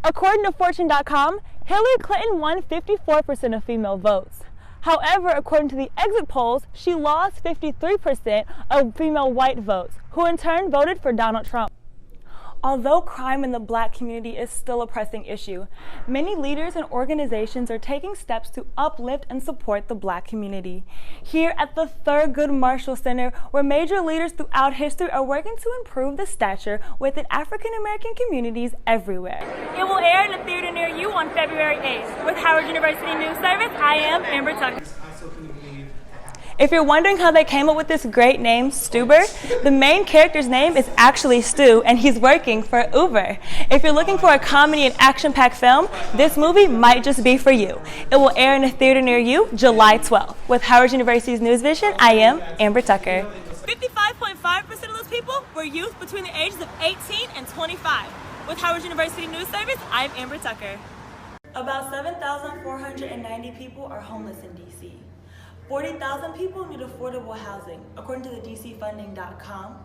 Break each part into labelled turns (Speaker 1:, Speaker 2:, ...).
Speaker 1: According to Fortune.com, Hillary Clinton won 54% of female votes. However, according to the exit polls, she lost 53% of female white votes, who in turn voted for Donald Trump. Although crime in the Black community is still a pressing issue, many leaders and organizations are taking steps to uplift and support the Black community. Here at the Thurgood Marshall Center, where major leaders throughout history are working to improve the stature within African American communities everywhere. It will air in a theater near you on February 8th. With Howard University News Service, I am Amber Tucker. If you're wondering how they came up with this great name, Stuber, the main character's name is actually Stu, and he's working for Uber. If you're looking for a comedy and action-packed film, this movie might just be for you. It will air in a theater near you July 12th. With Howard University's News Vision, I am Amber Tucker. 55.5% of those people were youth between the ages of 18 and 25. With Howard University News Service, I'm Amber Tucker. About 7,490 people are homeless in D.C. 40,000 people need affordable housing, according to the DCFunding.com.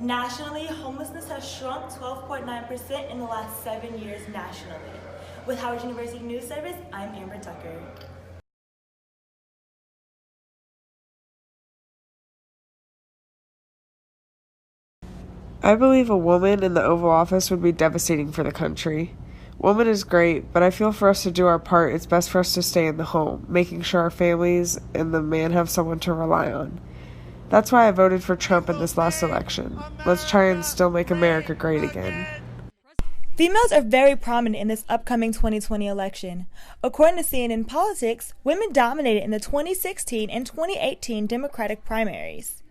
Speaker 1: Nationally, homelessness has shrunk 12.9% in the last 7 years nationally. With Howard University News Service, I'm Amber Tucker.
Speaker 2: I believe a woman in the Oval Office would be devastating for the country. Woman is great, but I feel for us to do our part, it's best for us to stay in the home, making sure our families and the man have someone to rely on. That's why I voted for Trump in this last election. Let's try and still make America great again.
Speaker 1: Females are very prominent in this upcoming 2020 election. According to CNN Politics, women dominated in the 2016 and 2018 Democratic primaries.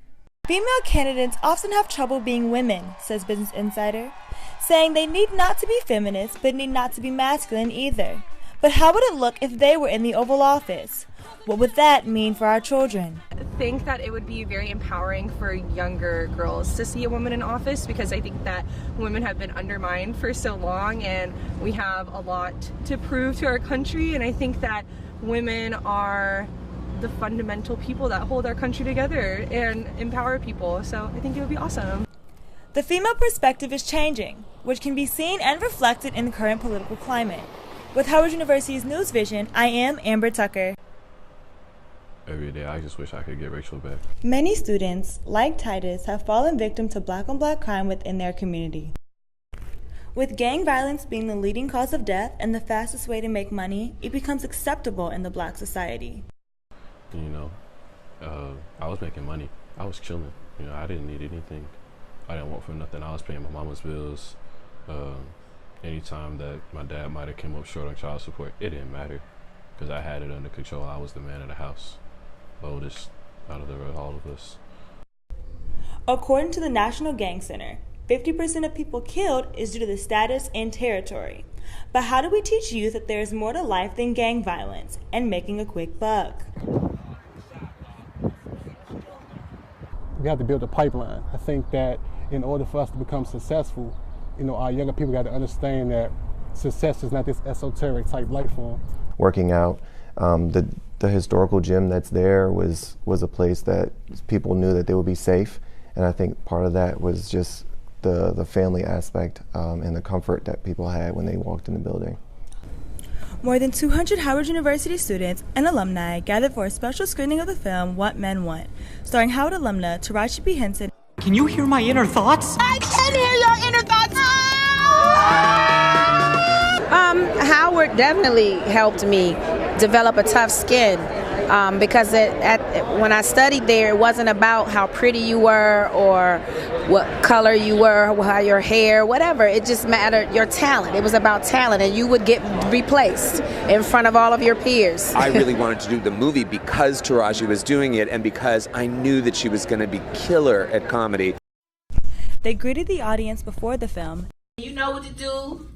Speaker 1: Female candidates often have trouble being women, says Business Insider, saying they need not to be feminist, but need not to be masculine either. But how would it look if they were in the Oval Office? What would that mean for our children?
Speaker 3: I think that it would be very empowering for younger girls to see a woman in office, because I think that women have been undermined for so long and we have a lot to prove to our country, and I think that women are the fundamental people that hold our country together and empower people, so I think it would be awesome.
Speaker 1: The female perspective is changing, which can be seen and reflected in the current political climate. With Howard University's News Vision, I am Amber Tucker.
Speaker 4: Every day, I just wish I could get Rachel back.
Speaker 1: Many students, like Titus, have fallen victim to black-on-black crime within their community. With gang violence being the leading cause of death and the fastest way to make money, it becomes acceptable in the Black society.
Speaker 4: You know, I was making money. I was chilling. You know, I didn't need anything. I didn't want for nothing. I was paying my mama's bills. Anytime that my dad might have came up short on child support, it didn't matter because I had it under control. I was the man of the house, oldest out of all of us.
Speaker 1: According to the National Gang Center, 50% of people killed is due to the status and territory. But how do we teach youth that there is more to life than gang violence and making a quick buck?
Speaker 5: We have to build a pipeline. I think that in order for us to become successful, you know, our younger people got to understand that success is not this esoteric type life form.
Speaker 6: Working out, the historical gym that's there was a place that people knew that they would be safe, and I think part of that was just the family aspect and the comfort that people had when they walked in the building.
Speaker 1: More than 200 Howard University students and alumni gathered for a special screening of the film What Men Want, starring Howard alumna Taraji P. Henson.
Speaker 7: Can you hear my inner thoughts?
Speaker 8: I can hear your inner thoughts. Howard definitely helped me develop a tough skin because when I studied there, it wasn't about how pretty you were or what color you were, how your hair, whatever. It just mattered your talent. It was about talent, and you would get replaced in front of all of your peers.
Speaker 9: I really wanted to do the movie because Taraji was doing it and because I knew that she was going to be killer at comedy.
Speaker 1: They greeted the audience before the film.
Speaker 10: You know what to do.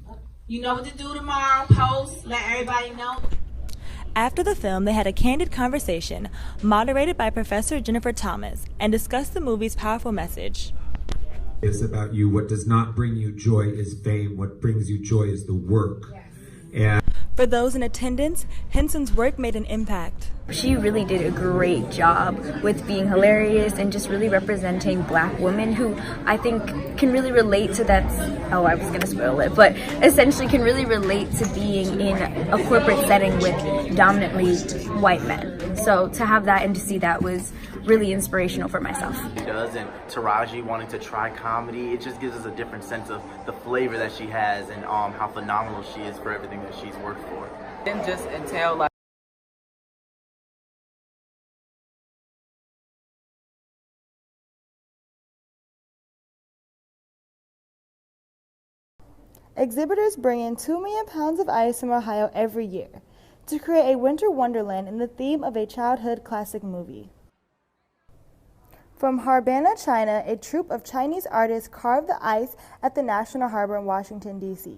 Speaker 10: You know what to do tomorrow. Post. Let everybody know.
Speaker 1: After the film, they had a candid conversation moderated by Professor Jennifer Thomas and discussed the movie's powerful message.
Speaker 11: It's about you. What does not bring you joy is fame. What brings you joy is the work.
Speaker 1: Yes. For those in attendance, Henson's work made an impact.
Speaker 11: She really did a great job with being hilarious and just really representing Black women who I think can really relate to that. Oh, I was going to spoil it, but essentially can really relate to being in a corporate setting with dominantly white men. So to have that and to see that was really inspirational for myself.
Speaker 12: She does, and Taraji wanting to try comedy, it just gives us a different sense of the flavor that she has and how phenomenal she is for everything that she's worked for.
Speaker 13: Didn't just entail like
Speaker 1: Exhibitors bring in 2 million pounds of ice from Ohio every year to create a winter wonderland in the theme of a childhood classic movie. From Harbana, China, a troupe of Chinese artists carved the ice at the National Harbor in Washington, D.C.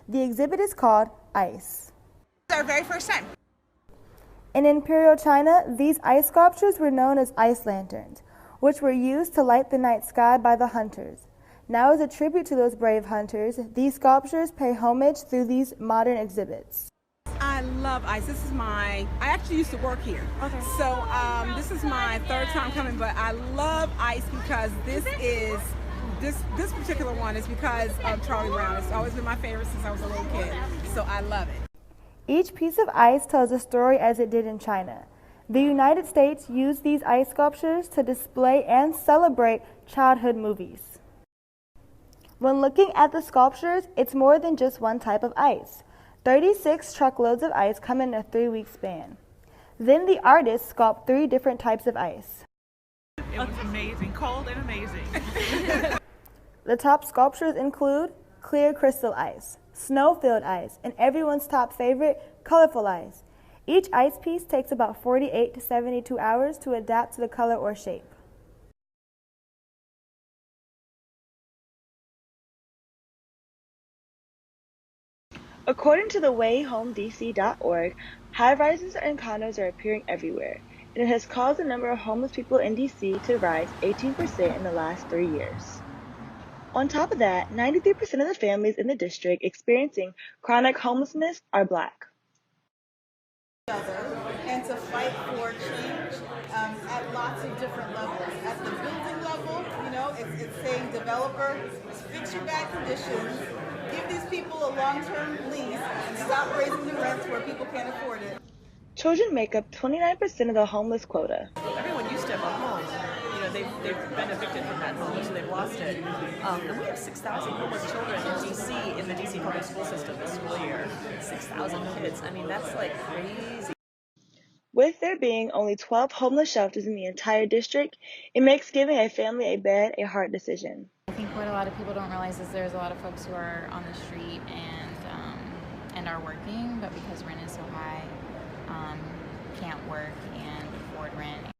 Speaker 1: The exhibit is called Ice.
Speaker 10: It's our very first time.
Speaker 1: In Imperial China, these ice sculptures were known as ice lanterns, which were used to light the night sky by the hunters. Now, as a tribute to those brave hunters, these sculptures pay homage through these modern exhibits.
Speaker 14: I love ice. I actually used to work here. Okay. So this is my 3rd time coming, but I love ice because this particular one is because of Charlie Brown. It's always been my favorite since I was a little kid. So I love it.
Speaker 1: Each piece of ice tells a story as it did in China. The United States used these ice sculptures to display and celebrate childhood movies. When looking at the sculptures, it's more than just one type of ice. 36 truckloads of ice come in a 3-week span. Then the artists sculpt 3 different types of ice.
Speaker 15: It was amazing, cold and amazing.
Speaker 1: The top sculptures include clear crystal ice, snow-filled ice, and everyone's top favorite, colorful ice. Each ice piece takes about 48 to 72 hours to adapt to the color or shape. According to the wayhomedc.org, high-rises and condos are appearing everywhere, and it has caused the number of homeless people in D.C. to rise 18% in the last 3 years. On top of that, 93% of the families in the district experiencing chronic homelessness are Black.
Speaker 16: And to fight for change at lots of different levels. At the building level, it's saying developer, fix your bad conditions, give these people a long-term lease, and stop raising the rents where people can't afford it.
Speaker 1: Children make up 29% of the homeless quota.
Speaker 15: Everyone used to have a home. They've been evicted from that home, so they've lost it. And we have 6,000 homeless children in D.C. in the D.C. public school system this school year. 6,000 kids. I mean, that's like crazy.
Speaker 1: With there being only 12 homeless shelters in the entire district, it makes giving a family a bed a hard decision.
Speaker 17: I think what a lot of people don't realize is there's a lot of folks who are on the street and are working, but because rent is so high, can't work and afford rent.